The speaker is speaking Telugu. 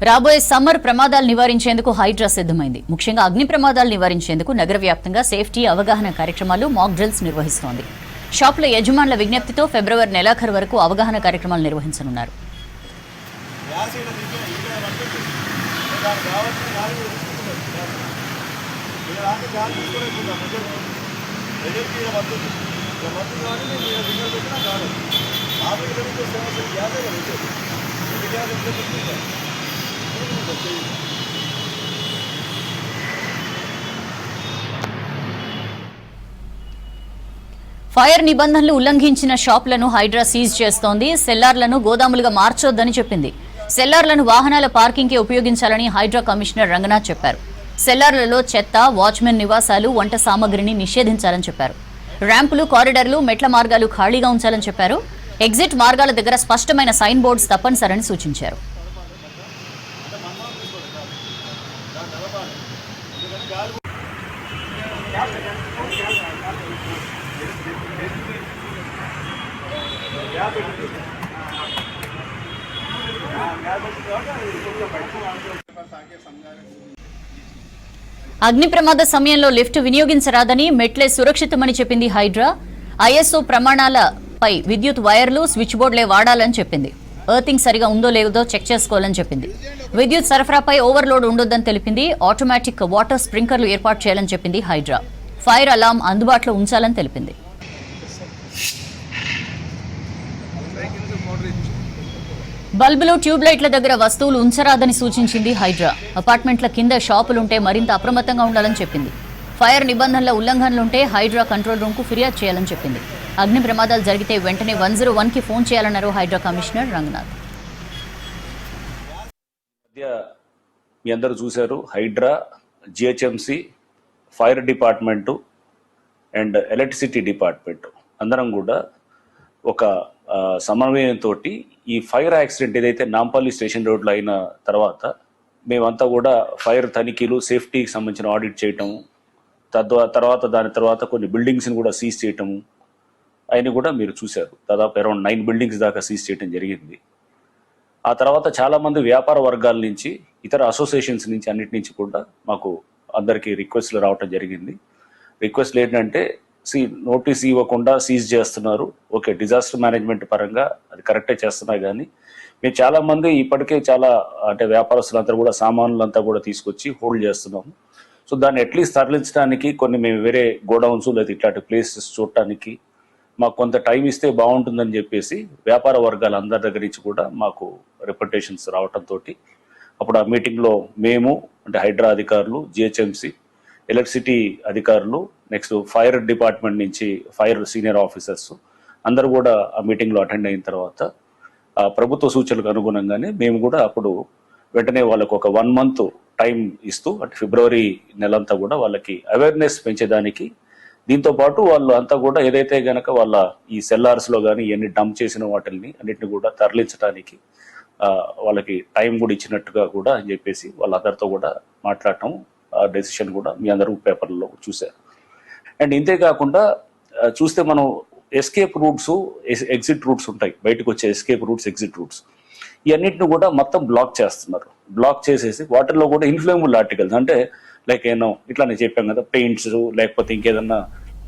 రాబోయే సమ్మర్ ప్రమాదాలు నివారించేందుకు హైడ్రా సిద్ధమైంది. ముఖ్యంగా అగ్ని ప్రమాదాలు నివారించేందుకు నగర వ్యాప్తంగా సేఫ్టీ అవగాహన కార్యక్రమాలు, మాక్ డ్రిల్స్ నిర్వహిస్తోంది. షాపుల యజమానుల విజ్ఞప్తితో ఫిబ్రవరి నెలాఖరు వరకు అవగాహన కార్యక్రమాలు నిర్వహించనున్నారు. ఫైర్ నిబంధనలు ఉల్లంఘించిన షాపులను హైడ్రా సీజ్ చేస్తోంది. సెల్లార్లను గోదాములుగా మార్చొద్దని చెప్పింది. సెల్లార్లను వాహనాల పార్కింగ్కి ఉపయోగించాలని హైడ్రా కమిషనర్ రంగనాథ్ చెప్పారు. సెల్లార్లలో చెత్త, వాచ్మెన్ నివాసాలు, వంట సామగ్రిని నిషేధించాలని చెప్పారు. ర్యాంపులు, కారిడార్లు, మెట్ల మార్గాలు ఖాళీగా ఉంచాలని చెప్పారు. ఎగ్జిట్ మార్గాల దగ్గర స్పష్టమైన సైన్ బోర్డ్స్ తప్పనిసరని సూచించారు. అగ్ని ప్రమాద సమయంలో లిఫ్ట్ వినియోగించరాదని, మెట్లే సురక్షితమని చెప్పింది హైడ్రా. ఐఎస్ఓ ప్రమాణాలపై విద్యుత్ వైర్లు, స్విచ్ బోర్డులే వాడాలని చెప్పింది. ఎర్తింగ్ సరిగా ఉందో లేదో చెక్ చేసుకోవాలని చెప్పింది. విద్యుత్ సరఫరాపై ఓవర్లోడ్ ఉండొద్దని తెలిపింది. ఆటోమేటిక్ వాటర్ స్ప్రింకర్లు ఏర్పాటు చేయాలని చెప్పింది హైడ్రా. ఫైర్ అలారం అందుబాటులో ఉంచాలని తెలిపింది. బల్బులు, ట్యూబ్లైట్ల దగ్గర వస్తువులు ఉంచరాదని సూచించింది హైడ్రా. అపార్ట్మెంట్ల కింద షాపులుంటే మరింత అప్రమత్తంగా ఉండాలని చెప్పింది. ఫైర్ నిబంధనల ఉల్లంఘనలుంటే హైడ్రా కంట్రోల్ రూమ్కు ఫిర్యాదు చేయాలని చెప్పింది. అగ్ని ప్రమాదాలు జరిగితే వెంటనే 101కి ఫోన్ చేయాలన్నారు హైడ్రా కమిషనర్ రంగనాథ్. మీ అందరూ చూశారు, HYDRAA, GHMC, fire department and electricity department అందరం కూడా ఒక సమన్వయంతో ఈ ఫైర్ యాక్సిడెంట్ ఏదైతే నాంపల్లి స్టేషన్ రోడ్లో అయిన తర్వాత మేమంతా కూడా ఫైర్ తనిఖీలు, సేఫ్టీకి సంబంధించిన ఆడిట్ చేయటము, దాని తర్వాత కొన్ని బిల్డింగ్స్ని కూడా సీజ్ చేయటము అయినా కూడా మీరు చూశారు. దాదాపు అరౌండ్ 9 బిల్డింగ్స్ దాకా సీజ్ చేయడం జరిగింది. ఆ తర్వాత చాలామంది వ్యాపార వర్గాల నుంచి, ఇతర అసోసియేషన్స్ నుంచి, అన్నిటి నుంచి కూడా మాకు అందరికీ రిక్వెస్ట్లు రావటం జరిగింది. రిక్వెస్ట్లు ఏంటంటే, నోటీస్ ఇవ్వకుండా సీజ్ చేస్తున్నారు. ఓకే, డిజాస్టర్ మేనేజ్మెంట్ పరంగా అది కరెక్టే చేస్తున్నా, కానీ మేము చాలామంది ఇప్పటికే వ్యాపారస్తులంతా కూడా సామాన్లంతా కూడా తీసుకొచ్చి హోల్డ్ చేస్తున్నాము. సో దాన్ని అట్లీస్ట్ తరలించడానికి కొన్ని మేము వేరే గోడౌన్స్ లేదా ఇట్లాంటి ప్లేసెస్ చూడటానికి మాకు కొంత టైం ఇస్తే బాగుంటుందని చెప్పేసి వ్యాపార వర్గాల అందరి దగ్గర నుంచి కూడా మాకు రిప్రజెంటేషన్స్ రావడంతో అప్పుడు ఆ మీటింగ్లో మేము హైడ్రా అధికారులు, జిహెచ్ఎంసి, ఎలక్ట్రిసిటీ అధికారులు, నెక్స్ట్ ఫైర్ డిపార్ట్మెంట్ నుంచి ఫైర్ సీనియర్ ఆఫీసర్స్ అందరూ కూడా ఆ మీటింగ్లో అటెండ్ అయిన తర్వాత ప్రభుత్వ సూచనలకు అనుగుణంగానే మేము కూడా అప్పుడు వెంటనే వాళ్ళకు ఒక 1 month టైం ఇస్తూ, ఫిబ్రవరి నెలంతా కూడా వాళ్ళకి అవేర్నెస్ పెంచేదానికి, దీంతో పాటు వాళ్ళు అంతా కూడా ఏదైతే గనక వాళ్ళ ఈ సెల్లార్స్లో కానీ ఇవన్నీ డంప్ చేసిన వాటిని అన్నిటిని కూడా తరలించడానికి వాళ్ళకి టైం కూడా ఇచ్చినట్టుగా కూడా అని చెప్పేసి వాళ్ళందరితో కూడా మాట్లాడటం, ఆ డెసిషన్ కూడా మీ అందరూ పేపర్లలో చూశారు. అండ్ ఇంతే కాకుండా చూస్తే మనం ఎస్కేప్ రూట్స్, ఎగ్జిట్ రూట్స్ ఉంటాయి, బయటకు వచ్చే ఎస్కేప్ రూట్స్, ఎగ్జిట్ రూట్స్, ఇవన్నిటిని కూడా మొత్తం బ్లాక్ చేస్తున్నారు. బ్లాక్ చేసేసి వాటిల్లో కూడా ఇన్ఫ్లేమబుల్ ఆర్టికల్స్, అంటే లైక్ ఇట్లా నేను చెప్పాను కదా, పెయింట్స్ లేకపోతే ఇంకేదన్నా